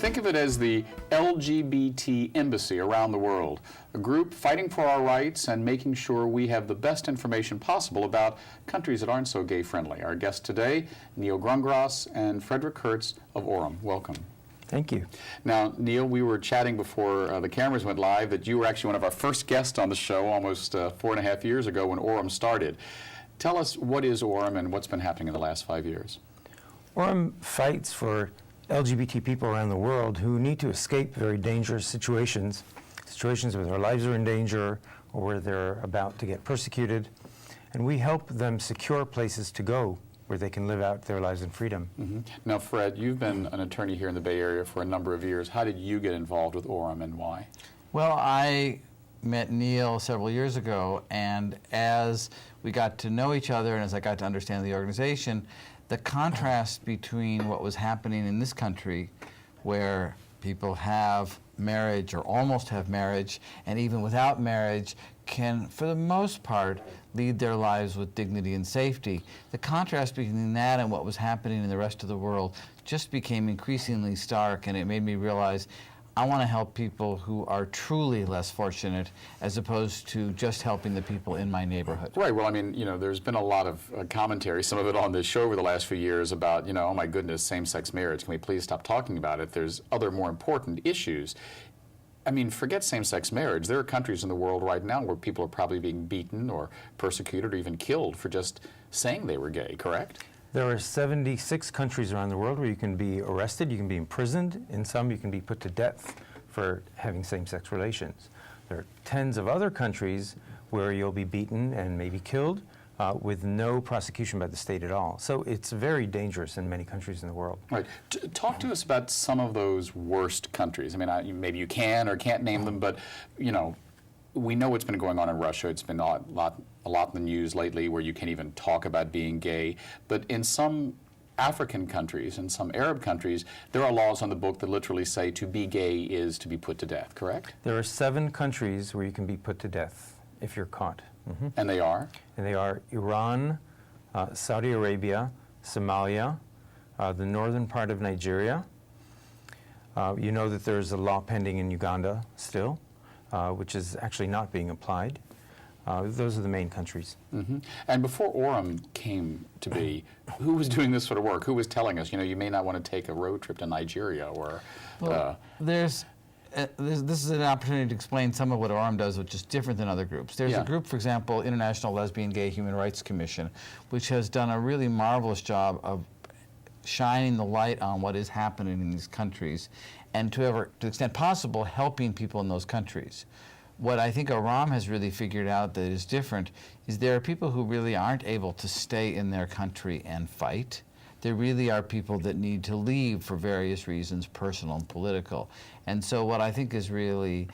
Think of it as the LGBT embassy around the world, a group fighting for our rights and making sure we have the best information possible about countries that aren't so gay-friendly. Our guests today, Neil Grungras and Frederick Hertz of ORAM. Welcome. Thank you. Now, Neil, we were chatting before the cameras went live that you were actually one of our first guests on the show almost 4.5 years ago when ORAM started. Tell us, what is ORAM and what's been happening in the last 5 years? ORAM fights for LGBT people around the world who need to escape very dangerous situations where their lives are in danger or where they're about to get persecuted. And we help them secure places to go where they can live out their lives in freedom. Mm-hmm. Now, Fred, you've been an attorney here in the Bay Area for a number of years. How did you get involved with ORAM and why? Well, I met Neil several years ago, and as we got to know each other and as I got to understand the organization, the contrast between what was happening in this country, where people have marriage or almost have marriage, and even without marriage can, for the most part, lead their lives with dignity and safety. The contrast between that and what was happening in the rest of the world just became increasingly stark, and it made me realize I want to help people who are truly less fortunate as opposed to just helping the people in my neighborhood. Right. Well, I mean, you know, there's been a lot of commentary, some of it on this show over the last few years about, you know, oh my goodness, same-sex marriage. Can we please stop talking about it? There's other more important issues. I mean, forget same-sex marriage. There are countries in the world right now where people are probably being beaten or persecuted or even killed for just saying they were gay, correct? There are 76 countries around the world where you can be arrested, you can be imprisoned. In some, you can be put to death for having same-sex relations. There are tens of other countries where you'll be beaten and maybe killed with no prosecution by the state at all. So it's very dangerous in many countries in the world. Right. Talk to us about some of those worst countries. I mean, maybe you can or can't name them, but, you know, we know what's been going on in Russia. It's been a lot in the news lately where you can't even talk about being gay. But in some African countries and some Arab countries, there are laws on the book that literally say to be gay is to be put to death, correct? There are 7 countries where you can be put to death if you're caught. Mm-hmm. And they are? And they are Iran, Saudi Arabia, Somalia, the northern part of Nigeria. You know that there's a law pending in Uganda still, which is actually not being applied. Those are the main countries. Mm-hmm. And before ORAM came to be, who was doing this sort of work? Who was telling us, you know, you may not want to take a road trip to Nigeria or... Well, this is an opportunity to explain some of what ORAM does, which is different than other groups. There's a group, for example, International Lesbian Gay Human Rights Commission, which has done a really marvelous job of shining the light on what is happening in these countries and to the extent possible, helping people in those countries. What I think ORAM has really figured out that is different is there are people who really aren't able to stay in their country and fight. There really are people that need to leave for various reasons, personal and political. And so what I think is really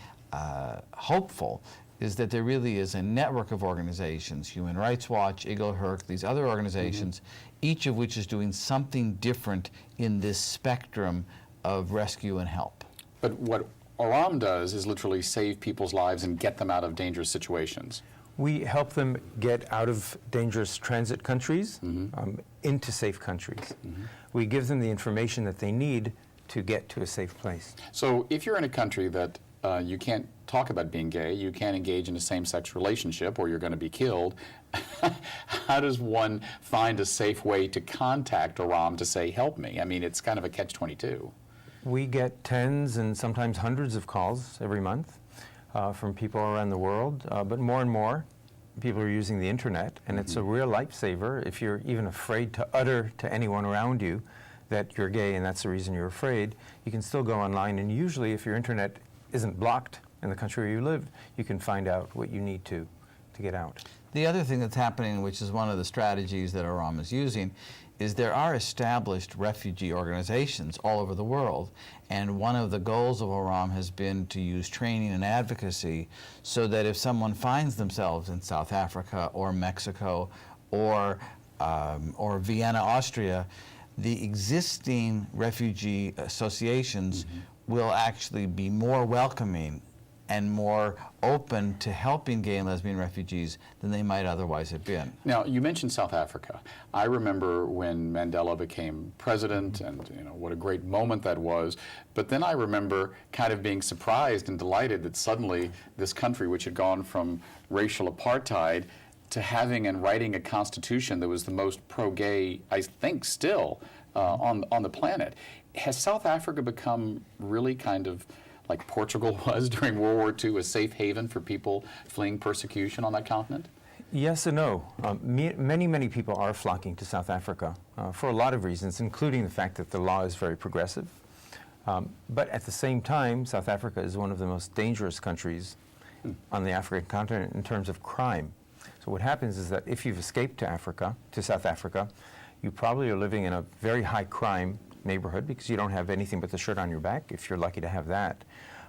hopeful is that there really is a network of organizations, Human Rights Watch, Hertz, these other organizations, each of which is doing something different in this spectrum of rescue and help. But what ORAM does is literally save people's lives and get them out of dangerous situations. We help them get out of dangerous transit countries into safe countries. We give them the information that they need to get to a safe place. So if you're in a country that you can't talk about being gay, you can't engage in a same-sex relationship or you're going to be killed, how does one find a safe way to contact ORAM to say, help me? I mean, it's kind of a catch-22. We get tens and sometimes hundreds of calls every month from people around the world, but more and more people are using the internet, and it's a real lifesaver if you're even afraid to utter to anyone around you that you're gay and that's the reason you're afraid. You can still go online, and usually if your internet isn't blocked in the country where you live, you can find out what you need to get out. The other thing that's happening, which is one of the strategies that ORAM is using, is there are established refugee organizations all over the world, and one of the goals of ORAM has been to use training and advocacy so that if someone finds themselves in South Africa or Mexico or Vienna, Austria, the existing refugee associations will actually be more welcoming and more open to helping gay and lesbian refugees than they might otherwise have been. Now, you mentioned South Africa. I remember when Mandela became president, and what a great moment that was. But then I remember kind of being surprised and delighted that suddenly this country, which had gone from racial apartheid to having and writing a constitution that was the most pro-gay, I think, still on the planet. Has South Africa become really kind of like Portugal was during World War II, a safe haven for people fleeing persecution on that continent? Yes and no. Many people are flocking to South Africa for a lot of reasons, including the fact that the law is very progressive. But at the same time, South Africa is one of the most dangerous countries on the African continent in terms of crime. So what happens is that if you've escaped to South Africa, you probably are living in a very high crime neighborhood because you don't have anything but the shirt on your back, if you're lucky to have that.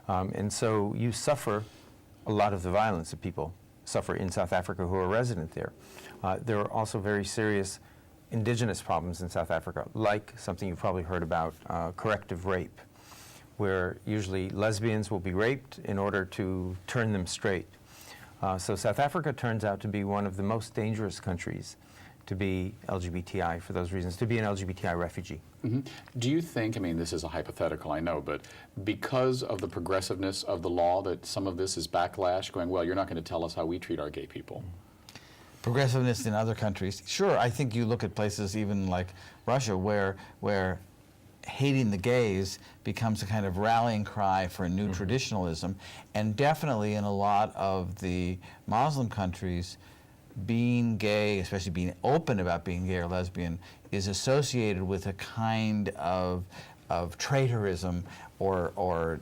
And so you suffer a lot of the violence that people suffer in South Africa who are resident there. There are also very serious indigenous problems in South Africa, like something you've probably heard about, corrective rape, where usually lesbians will be raped in order to turn them straight. So South Africa turns out to be one of the most dangerous countries to be LGBTI for those reasons, to be an LGBTI refugee. Mm-hmm. Do you think, I mean, this is a hypothetical, I know, but because of the progressiveness of the law that some of this is backlash going, well, you're not going to tell us how we treat our gay people? Progressiveness in other countries. Sure, I think you look at places even like Russia where hating the gays becomes a kind of rallying cry for a new traditionalism, and definitely in a lot of the Muslim countries, being gay, especially being open about being gay or lesbian, is associated with a kind of traitorism or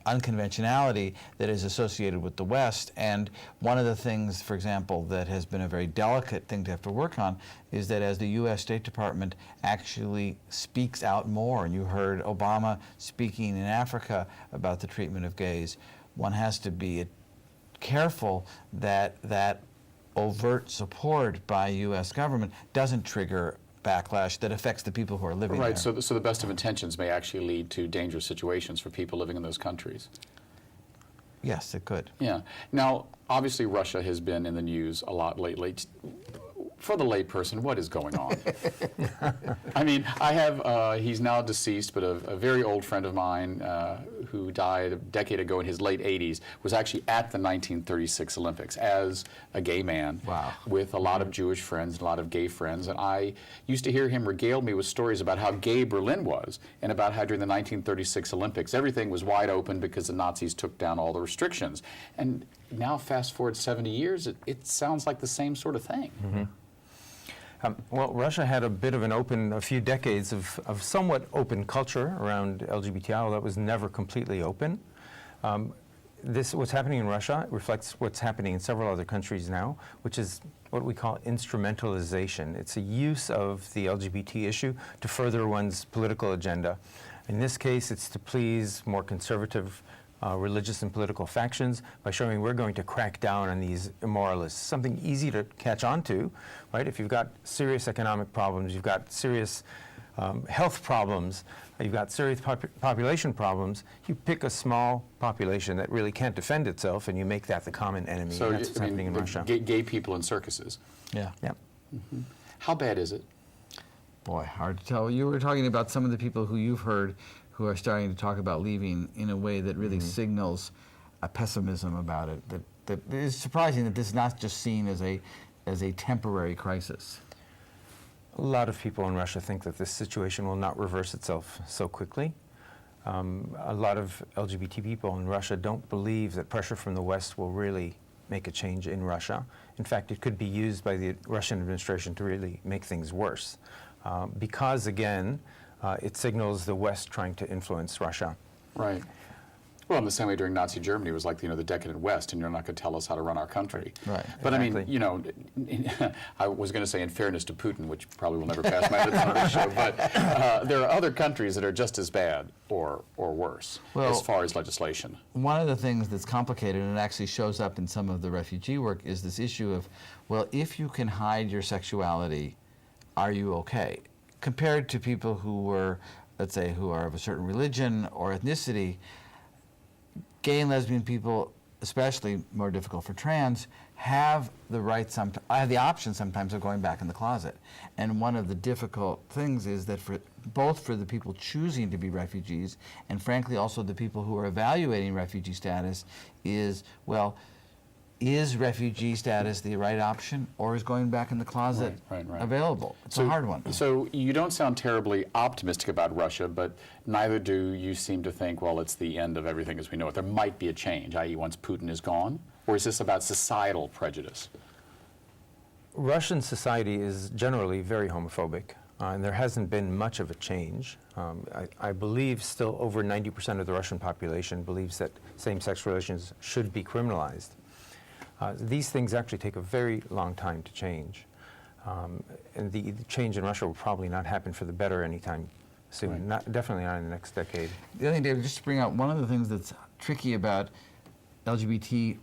unconventionality that is associated with the West. And one of the things, for example, that has been a very delicate thing to have to work on is that as the U.S. State Department actually speaks out more, and you heard Obama speaking in Africa about the treatment of gays, one has to be careful that overt support by U.S. government doesn't trigger backlash that affects the people who are living there. Right, so the best of intentions may actually lead to dangerous situations for people living in those countries. Yes, it could. Yeah. Now, obviously Russia has been in the news a lot lately. For the layperson, what is going on? I mean, I have, he's now deceased, but a very old friend of mine who died a decade ago in his late 80s was actually at the 1936 Olympics as a gay man. Wow. With a lot of Jewish friends and a lot of gay friends. And I used to hear him regale me with stories about how gay Berlin was and about how during the 1936 Olympics everything was wide open because the Nazis took down all the restrictions. And now, fast forward 70 years, it sounds like the same sort of thing. Mm-hmm. Well, Russia had a few decades of somewhat open culture around LGBTI, although it was never completely open. What's happening in Russia reflects what's happening in several other countries now, which is what we call instrumentalization. It's a use of the LGBT issue to further one's political agenda. In this case, it's to please more conservative religious and political factions by showing we're going to crack down on these immoralists. Something easy to catch on to, right? If you've got serious economic problems, you've got serious health problems, you've got serious population problems, you pick a small population that really can't defend itself and you make that the common enemy. So that's what's happening in Russia. Gay people in circuses. Yeah. Yep. Mm-hmm. How bad is it? Boy, hard to tell. You were talking about some of the people who you've heard who are starting to talk about leaving in a way that really signals a pessimism about it. That is surprising that this is not just seen as a temporary crisis. A lot of people in Russia think that this situation will not reverse itself so quickly. A lot of LGBT people in Russia don't believe that pressure from the West will really make a change in Russia. In fact, it could be used by the Russian administration to really make things worse. Because, again, it signals the West trying to influence Russia. Right. Well, in the same way during Nazi Germany, it was like, the decadent West, and you're not going to tell us how to run our country. Right. But Exactly. I mean, I was going to say in fairness to Putin, which probably will never pass my lips on this show, but there are other countries that are just as bad or worse as far as legislation. One of the things that's complicated, and it actually shows up in some of the refugee work, is this issue of, well, if you can hide your sexuality, are you okay? Compared to people who were, let's say, who are of a certain religion or ethnicity, gay and lesbian people, especially more difficult for trans, have the right have the option sometimes of going back in the closet. And one of the difficult things is that both for the people choosing to be refugees and frankly also the people who are evaluating refugee status is, well, is refugee status the right option, or is going back in the closet Right. available? It's a hard one. So you don't sound terribly optimistic about Russia, but neither do you seem to think, well, it's the end of everything as we know it. There might be a change, i.e. once Putin is gone? Or is this about societal prejudice? Russian society is generally very homophobic, and there hasn't been much of a change. I believe still over 90% of the Russian population believes that same-sex relations should be criminalized. These things actually take a very long time to change. And the change in Russia will probably not happen for the better anytime soon, Right. definitely not in the next decade. The other thing, David, just to bring out one of the things that's tricky about LGBT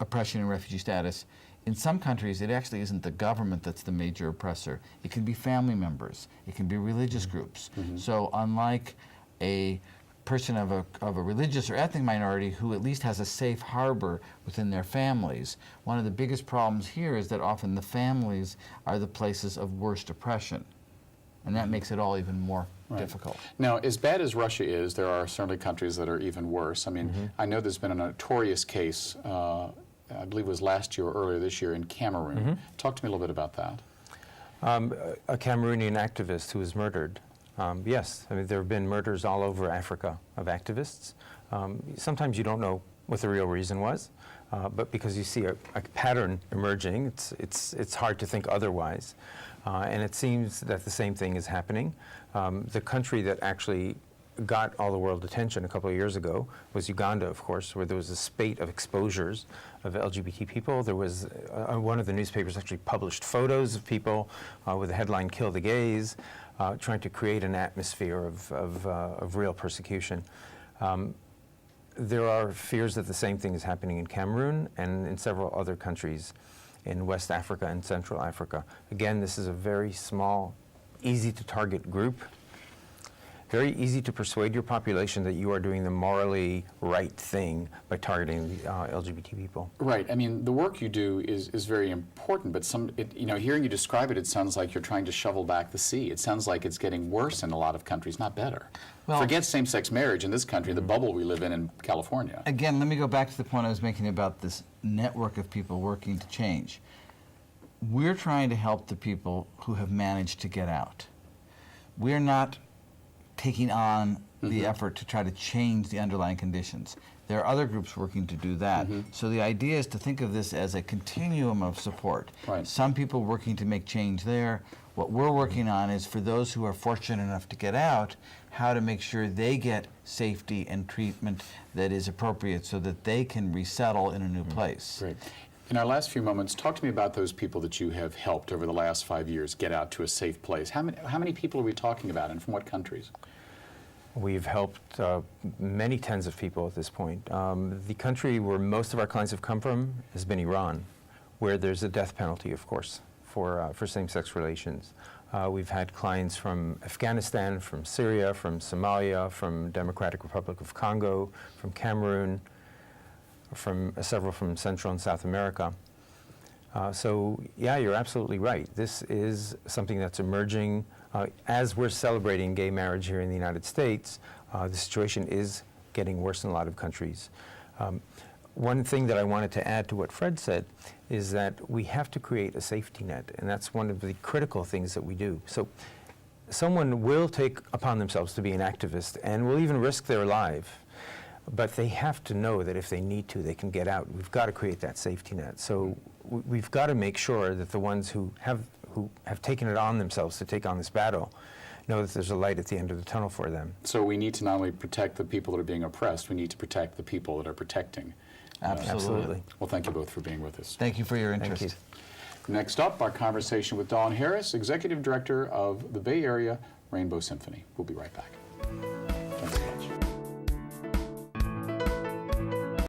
oppression and refugee status, in some countries it actually isn't the government that's the major oppressor. It can be family members. It can be religious groups. So unlike a person of a religious or ethnic minority who at least has a safe harbor within their families, one of the biggest problems here is that often the families are the places of worst oppression. And that makes it all even more difficult. Now, as bad as Russia is, there are certainly countries that are even worse. I mean, I know there's been a notorious case, I believe it was last year or earlier this year, in Cameroon. Talk to me a little bit about that. A Cameroonian activist who was murdered. Yes, I mean, there have been murders all over Africa of activists. Sometimes you don't know what the real reason was, but because you see a pattern emerging, it's hard to think otherwise. And it seems that the same thing is happening. The country that actually got all the world attention a couple of years ago was Uganda, of course, where there was a spate of exposures of LGBT people. There was, one of the newspapers actually published photos of people with the headline, "Kill the Gays," trying to create an atmosphere of real persecution. There are fears that the same thing is happening in Cameroon and in several other countries in West Africa and Central Africa. Again, this is a very small, easy to target group. Very easy to persuade your population that you are doing the morally right thing by targeting LGBT people. Right. I mean, the work you do is very important, but hearing you describe it, it sounds like you're trying to shovel back the sea. It sounds like it's getting worse in a lot of countries, not better. Well, forget same-sex marriage in this country, the bubble we live in California. Again, let me go back to the point I was making about this network of people working to change. We're trying to help the people who have managed to get out. We're not taking on the effort to try to change the underlying conditions. There are other groups working to do that. So the idea is to think of this as a continuum of support. Right. Some people working to make change there. What we're working on is for those who are fortunate enough to get out, how to make sure they get safety and treatment that is appropriate so that they can resettle in a new place. Great. In our last few moments, talk to me about those people that you have helped over the last 5 years get out to a safe place. How many people are we talking about, and from what countries? We've helped many tens of people at this point. The country where most of our clients have come from has been Iran, where there's a death penalty, of course, for same-sex relations. We've had clients from Afghanistan, from Syria, from Somalia, from Democratic Republic of Congo, from Cameroon, from several from Central and South America. So yeah, you're absolutely right. This is something that's emerging. As we're celebrating gay marriage here in the United States, the situation is getting worse in a lot of countries. One thing that I wanted to add to what Fred said is that we have to create a safety net, and that's one of the critical things that we do. So someone will take upon themselves to be an activist and will even risk their life, but they have to know that if they need to, they can get out. We've got to create that safety net. So we've got to make sure that the ones who have taken it on themselves to take on this battle know that there's a light at the end of the tunnel for them. So we need to not only protect the people that are being oppressed, we need to protect the people that are protecting. Absolutely. Well, thank you both for being with us. Thank you for your interest. Thank you. Next up, our conversation with Dawn Harris, Executive Director of the Bay Area Rainbow Symphony. We'll be right back.